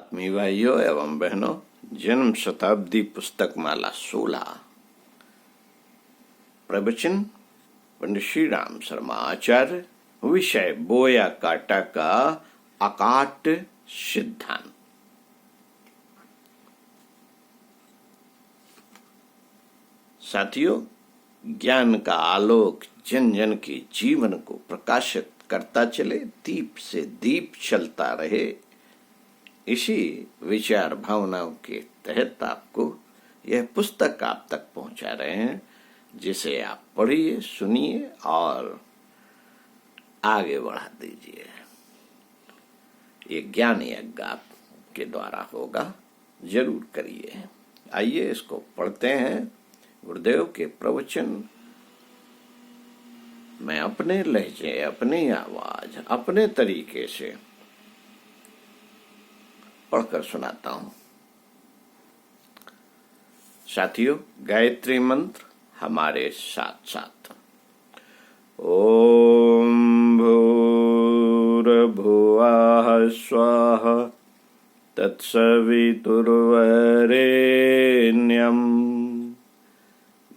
आत्मीय भाइयों एवं बहनों, जन्म शताब्दी पुस्तक माला 16 प्रवचन पंडित श्री राम शर्मा आचार्य। विषय बोया काटा का अकाट सिद्धांत। साथियों, ज्ञान का आलोक जन जन के जीवन को प्रकाशित करता चले, दीप से दीप चलता रहे, इसी विचार भावनाओं के तहत आपको यह पुस्तक आप तक पहुंचा रहे हैं, जिसे आप पढ़िए, सुनिए और आगे बढ़ा दीजिए। ये ज्ञान यज्ञ आपके द्वारा होगा, जरूर करिए। आइए इसको पढ़ते हैं। गुरुदेव के प्रवचन मैं अपने लहजे, अपनी आवाज, अपने तरीके से पढ़कर सुनाता हूं। साथियों, गायत्री मंत्र हमारे साथ साथ। ओम भूर्भुवः स्वः तत्सवितुर्वरेण्यं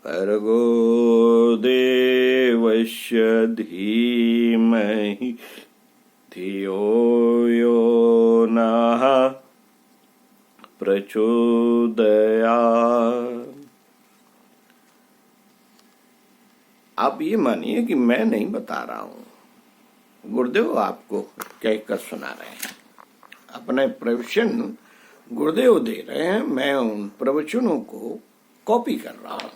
भर्गो देवस्य धीमहि धियो यो नः प्रचोदयात्। आप ये मानिए कि मैं नहीं बता रहा हूं, गुरुदेव आपको कहकर सुना रहे हैं। अपने प्रवचन गुरुदेव दे रहे हैं, मैं उन प्रवचनों को कॉपी कर रहा हूं।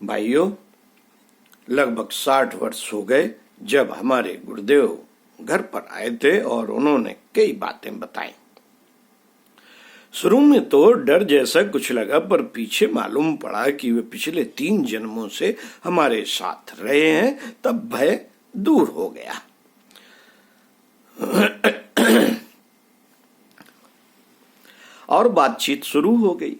भाइयों, लगभग 60 वर्ष हो गए जब हमारे गुरुदेव घर पर आए थे और उन्होंने कई बातें बताई। शुरू में तो डर जैसा कुछ लगा, पर पीछे मालूम पड़ा कि वे पिछले 3 जन्मों से हमारे साथ रहे हैं, तब भय दूर हो गया। और बातचीत शुरू हो गई।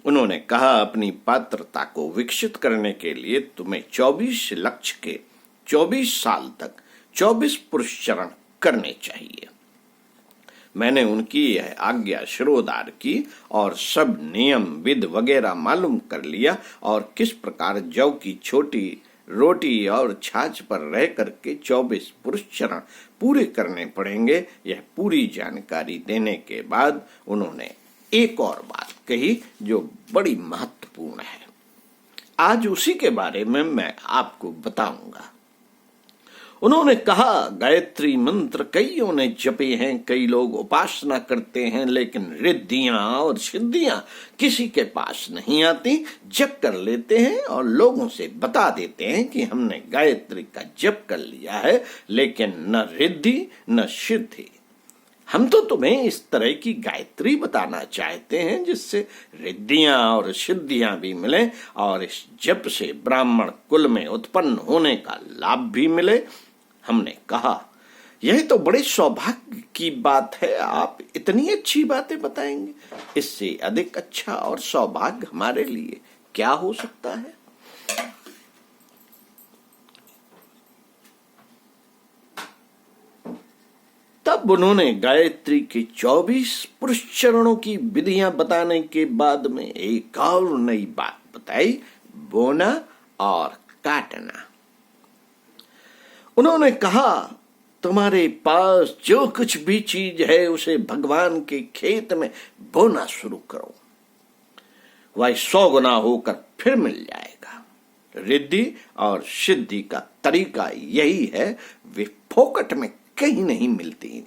उन्होंने कहा, अपनी पात्रता को विकसित करने के लिए तुम्हें 24 लक्ष्य के 24 साल तक 24 पुरुष चरण करने चाहिए। मैंने उनकी यह आज्ञा शिरोधार की और सब नियम विध वगैरह मालूम कर लिया, और किस प्रकार जौ की छोटी रोटी और छाछ पर रह करके 24 पुरुष चरण पूरे करने पड़ेंगे, यह पूरी जानकारी देने के बाद उन्होंने एक और बात कही जो बड़ी महत्वपूर्ण है। आज उसी के बारे में मैं आपको बताऊंगा। उन्होंने कहा, गायत्री मंत्र कईयों ने जपे हैं, कई लोग उपासना करते हैं, लेकिन रिद्धियां और सिद्धियां किसी के पास नहीं आती। जप कर लेते हैं और लोगों से बता देते हैं कि हमने गायत्री का जप कर लिया है, लेकिन न रिद्धि न सिद्धि। हम तो तुम्हें इस तरह की गायत्री बताना चाहते हैं जिससे रिद्धियां और सिद्धियां भी मिले और इस जप से ब्राह्मण कुल में उत्पन्न होने का लाभ भी मिले। हमने कहा, यही तो बड़े सौभाग्य की बात है, आप इतनी अच्छी बातें बताएंगे। इससे अधिक अच्छा और सौभाग्य हमारे लिए क्या हो सकता है। तब उन्होंने गायत्री के 24 पुरुष चरणों की विधियां बताने के बाद में एक और नई बात बताई, बोना और काटना। उन्होंने कहा, तुम्हारे पास जो कुछ भी चीज है उसे भगवान के खेत में बोना शुरू करो, वह 100 गुना होकर फिर मिल जाएगा। रिद्धि और सिद्धि का तरीका यही है, वे फोकट में कहीं नहीं मिलती।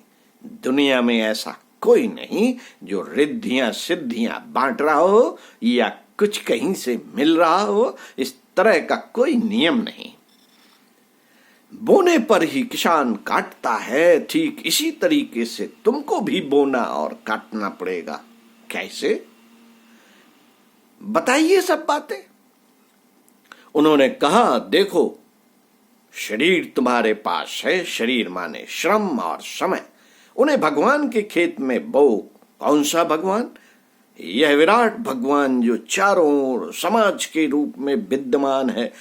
दुनिया में ऐसा कोई नहीं जो रिद्धियां सिद्धियां बांट रहा हो या कुछ कहीं से मिल रहा हो। इस तरह का कोई नियम नहीं। बोने पर ही किसान काटता है, ठीक इसी तरीके से तुमको भी बोना और काटना पड़ेगा। कैसे? बताइए सब बातें। उन्होंने कहा, देखो, शरीर तुम्हारे पास है, शरीर माने श्रम और समय। उन्हें भगवान के खेत में बो। कौन सा भगवान? यह विराट भगवान जो चारों ओर समाज के रूप में विद्यमान है,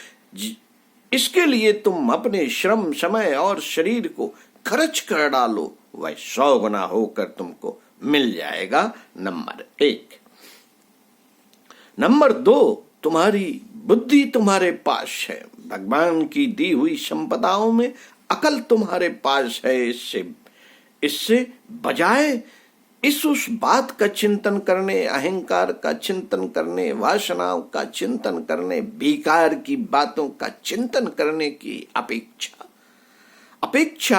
इसके लिए तुम अपने श्रम, समय और शरीर को खर्च कर डालो, वह 100 गुना होकर तुमको मिल जाएगा। नंबर 1। नंबर 2, तुम्हारी बुद्धि तुम्हारे पास है। भगवान की दी हुई संपदाओं में अकल तुम्हारे पास है। इससे बजाय उस बात का चिंतन करने, अहंकार का चिंतन करने, वासनाओं का चिंतन करने, बेकार की बातों का चिंतन करने की अपेक्षा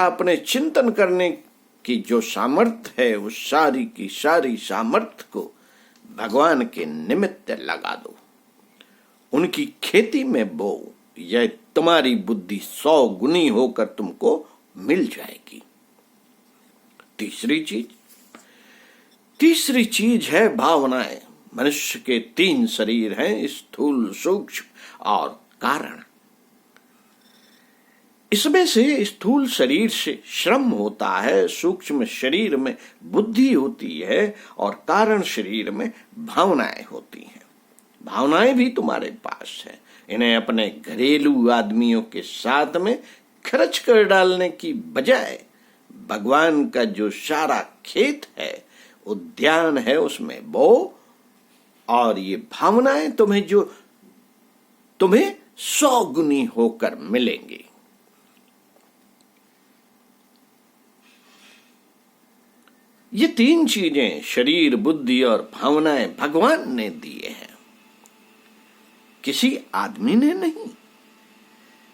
अपने चिंतन करने की जो सामर्थ्य है, उस सारी की सारी सामर्थ्य को भगवान के निमित्त लगा दो, उनकी खेती में बो। यह तुम्हारी बुद्धि 100 गुनी होकर तुमको मिल जाएगी। तीसरी चीज है भावनाएं। मनुष्य के 3 शरीर हैं, स्थूल, सूक्ष्म और कारण। इसमें से स्थूल शरीर से श्रम होता है, सूक्ष्म शरीर में बुद्धि होती है और कारण शरीर में भावनाएं होती हैं। भावनाएं भी तुम्हारे पास है। इन्हें अपने घरेलू आदमियों के साथ में खर्च कर डालने की बजाय भगवान का जो सारा खेत है, उद्यान है, उसमें बो। और ये भावनाएं तुम्हें 100 गुनी होकर मिलेंगी। ये 3 चीजें, शरीर, बुद्धि और भावनाएं, भगवान ने दिए हैं, किसी आदमी ने नहीं।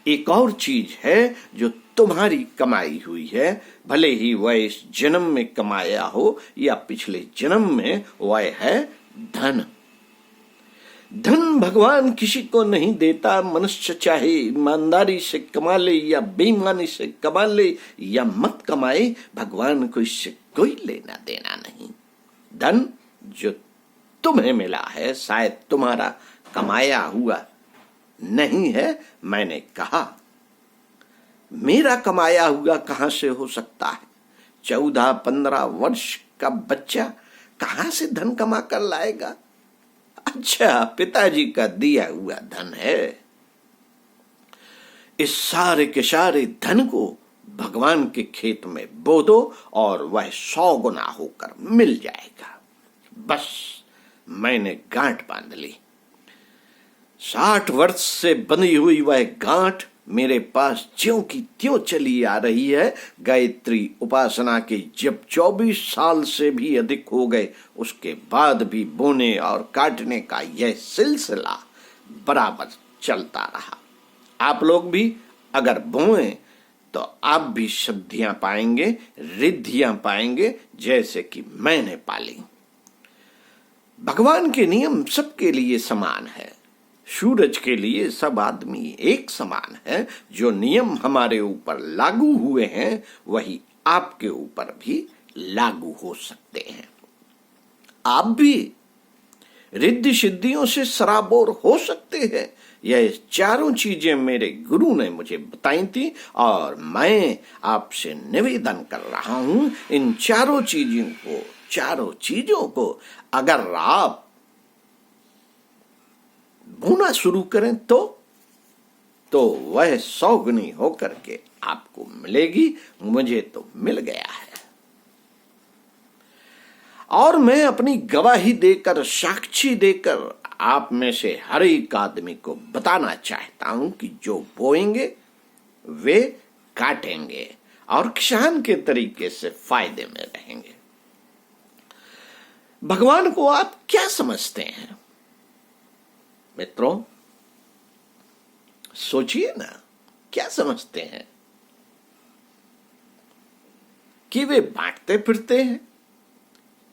एक और चीज है जो तुम्हारी कमाई हुई है, भले ही वह इस जन्म में कमाया हो या पिछले जन्म में, वह है धन। धन भगवान किसी को नहीं देता। मनुष्य चाहे ईमानदारी से कमा ले या बेईमानी से कमा ले या मत कमाए, भगवान को इससे कोई लेना देना नहीं। धन जो तुम्हें मिला है, शायद तुम्हारा कमाया हुआ नहीं है। मैंने कहा, मेरा कमाया हुआ कहां से हो सकता है? 14-15 वर्ष का बच्चा कहां से धन कमा कर लाएगा? अच्छा, पिताजी का दिया हुआ धन है। इस सारे के सारे धन को भगवान के खेत में बो दो और वह 100 गुना होकर मिल जाएगा। बस मैंने गांठ बांध ली। 60 वर्ष से बंधी हुई वह गांठ मेरे पास ज्यों की त्यों चली आ रही है। गायत्री उपासना के जब 24 साल से भी अधिक हो गए, उसके बाद भी बोने और काटने का यह सिलसिला बराबर चलता रहा। आप लोग भी अगर बोएं तो आप भी सिद्धियां पाएंगे, रिद्धियां पाएंगे, जैसे कि मैंने पाली। भगवान के नियम सबके लिए समान है। सूरज के लिए सब आदमी एक समान है। जो नियम हमारे ऊपर लागू हुए हैं, वही आपके ऊपर भी लागू हो सकते हैं। आप भी रिद्धि सिद्धियों से सराबोर हो सकते हैं। यह चारों चीजें मेरे गुरु ने मुझे बताई थी और मैं आपसे निवेदन कर रहा हूं, इन चारों चीजों को अगर आप बोना शुरू करें तो वह 100 गुनी होकर के आपको मिलेगी। मुझे तो मिल गया है और मैं अपनी गवाही देकर, साक्षी देकर आप में से हर एक आदमी को बताना चाहता हूं कि जो बोएंगे वे काटेंगे और किसान के तरीके से फायदे में रहेंगे। भगवान को आप क्या समझते हैं मित्रों? सोचिए ना, क्या समझते हैं? कि वे बांटते फिरते हैं?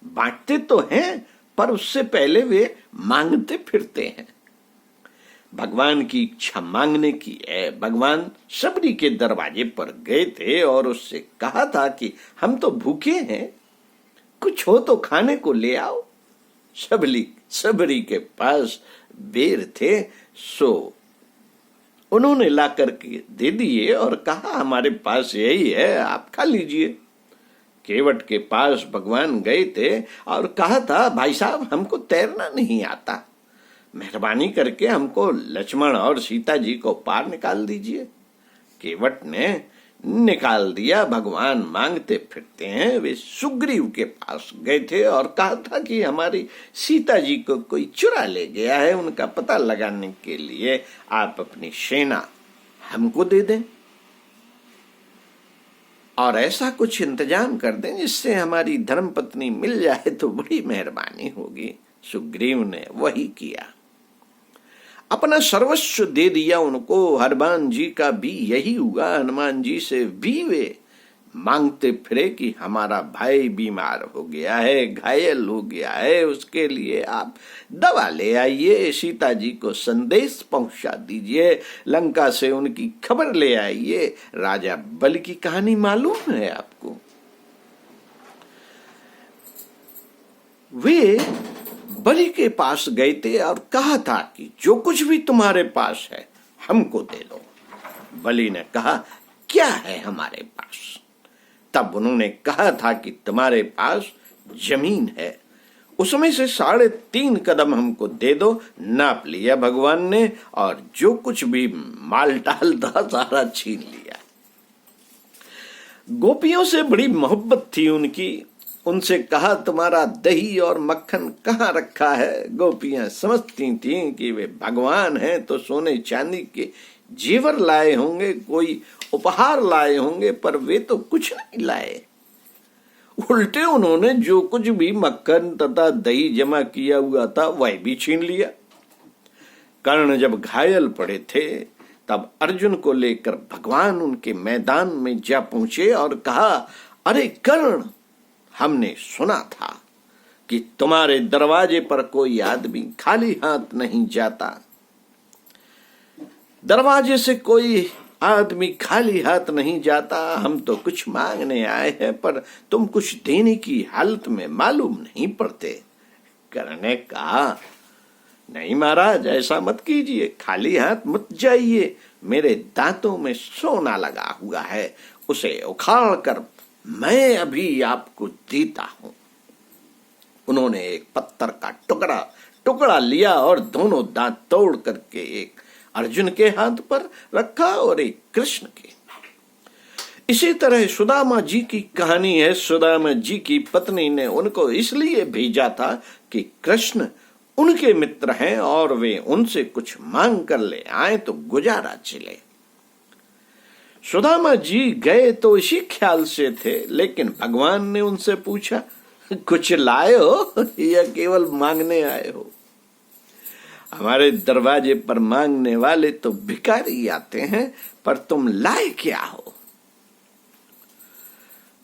बांटते तो हैं, पर उससे पहले वे मांगते फिरते हैं। भगवान की इच्छा मांगने की है। भगवान सबरी के दरवाजे पर गए थे और उससे कहा था कि हम तो भूखे हैं, कुछ हो तो खाने को ले आओ। सबरी के पास बेर थे, सो उन्होंने ला करके दे दिए और कहा हमारे पास यही है, आप खा लीजिए। केवट के पास भगवान गए थे और कहा था भाई साहब हमको तैरना नहीं आता, मेहरबानी करके हमको लक्ष्मण और सीता जी को पार निकाल दीजिए। केवट ने निकाल दिया। भगवान मांगते फिरते हैं। वे सुग्रीव के पास गए थे और कहा था कि हमारी सीता जी को कोई चुरा ले गया है, उनका पता लगाने के लिए आप अपनी सेना हमको दे दें और ऐसा कुछ इंतजाम कर दें जिससे हमारी धर्मपत्नी मिल जाए तो बड़ी मेहरबानी होगी। सुग्रीव ने वही किया, अपना सर्वस्व दे दिया उनको। हनुमान जी का भी यही हुआ। हनुमान जी से भी वे मांगते फिरे कि हमारा भाई बीमार हो गया है, घायल हो गया है, उसके लिए आप दवा ले आइए, सीता जी को संदेश पहुंचा दीजिए, लंका से उनकी खबर ले आइए। राजा बलि की कहानी मालूम है आपको। वे बलि के पास गए थे और कहा था कि जो कुछ भी तुम्हारे पास है हमको दे दो। बलि ने कहा, क्या है हमारे पास? तब उन्होंने कहा था कि तुम्हारे पास जमीन है, उसमें से 3.5 कदम हमको दे दो। नाप लिया भगवान ने और जो कुछ भी माल टाल था सारा छीन लिया। गोपियों से बड़ी मोहब्बत थी उनकी। उनसे कहा, तुम्हारा दही और मक्खन कहाँ रखा है? गोपियां समझती थीं कि वे भगवान हैं तो सोने चांदी के जेवर लाए होंगे, कोई उपहार लाए होंगे, पर वे तो कुछ नहीं लाए। उल्टे उन्होंने जो कुछ भी मक्खन तथा दही जमा किया हुआ था वह भी छीन लिया। कर्ण जब घायल पड़े थे तब अर्जुन को लेकर भगवान उनके मैदान में जा पहुंचे और कहा, अरे कर्ण, हमने सुना था कि तुम्हारे दरवाजे पर कोई आदमी खाली हाथ नहीं जाता। दरवाजे से कोई आदमी खाली हाथ नहीं जाता। हम तो कुछ मांगने आए हैं, पर तुम कुछ देने की हालत में मालूम नहीं पड़ते। कर्ण ने कहा, नहीं महाराज, ऐसा मत कीजिए, खाली हाथ मत जाइए। मेरे दांतों में सोना लगा हुआ है, उसे उखाड़ कर मैं अभी आपको देता हूं। उन्होंने एक पत्थर का टुकड़ा लिया और दोनों दांत तोड़ करके एक अर्जुन के हाथ पर रखा और एक कृष्ण के। इसी तरह सुदामा जी की कहानी है। सुदामा जी की पत्नी ने उनको इसलिए भेजा था कि कृष्ण उनके मित्र हैं और वे उनसे कुछ मांग कर ले आए तो गुजारा चले। सुदामा जी गए तो इसी ख्याल से थे, लेकिन भगवान ने उनसे पूछा, कुछ लाए हो या केवल मांगने आए हो? हमारे दरवाजे पर मांगने वाले तो भिखारी आते हैं, पर तुम लाए क्या हो?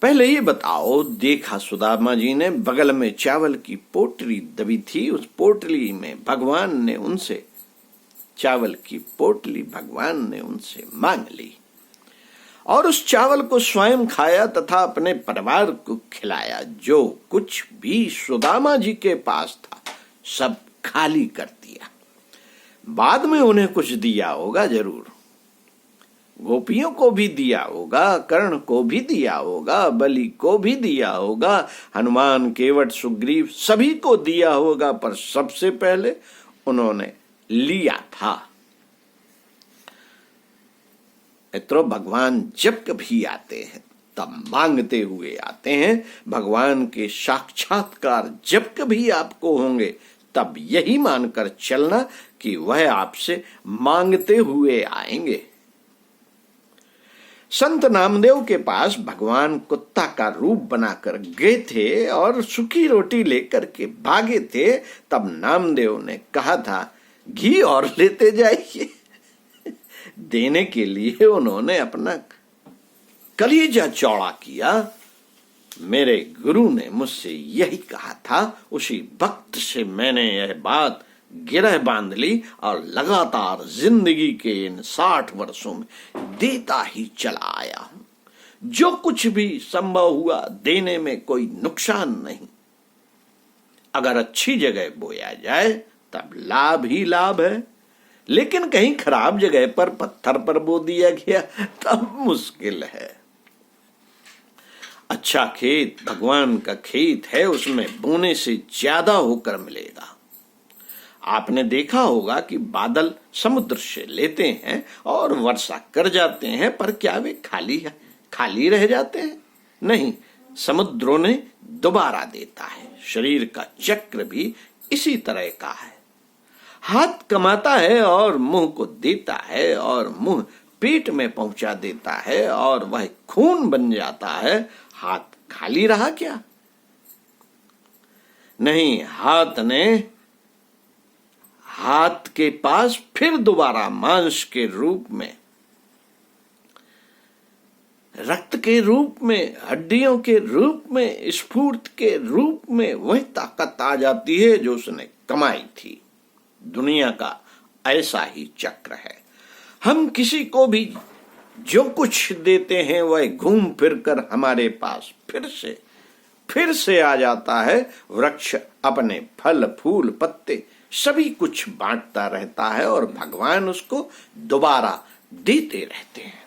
पहले ये बताओ। देखा सुदामा जी ने बगल में चावल की पोटली दबी थी। उस पोटली में भगवान ने उनसे चावल की पोटली भगवान ने उनसे मांग ली और उस चावल को स्वयं खाया तथा अपने परिवार को खिलाया। जो कुछ भी सुदामा जी के पास था सब खाली कर दिया। बाद में उन्हें कुछ दिया होगा जरूर। गोपियों को भी दिया होगा, कर्ण को भी दिया होगा, बलि को भी दिया होगा, हनुमान, केवट, सुग्रीव सभी को दिया होगा, पर सबसे पहले उन्होंने लिया था। मित्रों, भगवान जब कभी आते हैं तब मांगते हुए आते हैं। भगवान के साक्षात्कार जब कभी आपको होंगे तब यही मानकर चलना कि वह आपसे मांगते हुए आएंगे। संत नामदेव के पास भगवान कुत्ता का रूप बनाकर गए थे और सूखी रोटी लेकर के भागे थे। तब नामदेव ने कहा था, घी और लेते जाइए। देने के लिए उन्होंने अपना कलीजा चौड़ा किया। मेरे गुरु ने मुझसे यही कहा था। उसी वक्त से मैंने यह बात गिरह बांध ली और लगातार जिंदगी के इन 60 वर्षों में देता ही चला आया हूं। जो कुछ भी संभव हुआ देने में कोई नुकसान नहीं। अगर अच्छी जगह बोया जाए तब लाभ ही लाभ है, लेकिन कहीं खराब जगह पर पत्थर पर बो दिया गया तब मुश्किल है। अच्छा खेत भगवान का खेत है, उसमें बोने से ज्यादा होकर मिलेगा। आपने देखा होगा कि बादल समुद्र से लेते हैं और वर्षा कर जाते हैं, पर क्या वे खाली रह जाते हैं? नहीं, समुद्रों ने दोबारा देता है। शरीर का चक्र भी इसी तरह का है। हाथ कमाता है और मुंह को देता है, और मुंह पेट में पहुंचा देता है और वह खून बन जाता है। हाथ खाली रहा क्या? नहीं, हाथ के पास फिर दोबारा मांस के रूप में, रक्त के रूप में, हड्डियों के रूप में, स्फूर्ति के रूप में वह ताकत आ जाती है जो उसने कमाई थी। दुनिया का ऐसा ही चक्र है। हम किसी को भी जो कुछ देते हैं वह घूम फिर कर हमारे पास फिर से आ जाता है। वृक्ष अपने फल फूल पत्ते सभी कुछ बांटता रहता है और भगवान उसको दोबारा देते रहते हैं।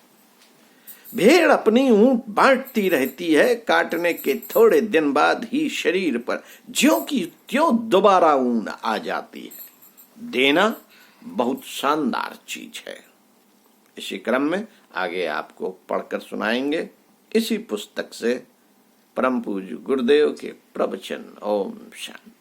भेड़ अपनी ऊंट बांटती रहती है, काटने के थोड़े दिन बाद ही शरीर पर ज्यों की त्यों दोबारा ऊन आ जाती है। देना बहुत शानदार चीज है। इसी क्रम में आगे आपको पढ़कर सुनाएंगे इसी पुस्तक से परम पूज्य गुरुदेव के प्रवचन। ओम शांति।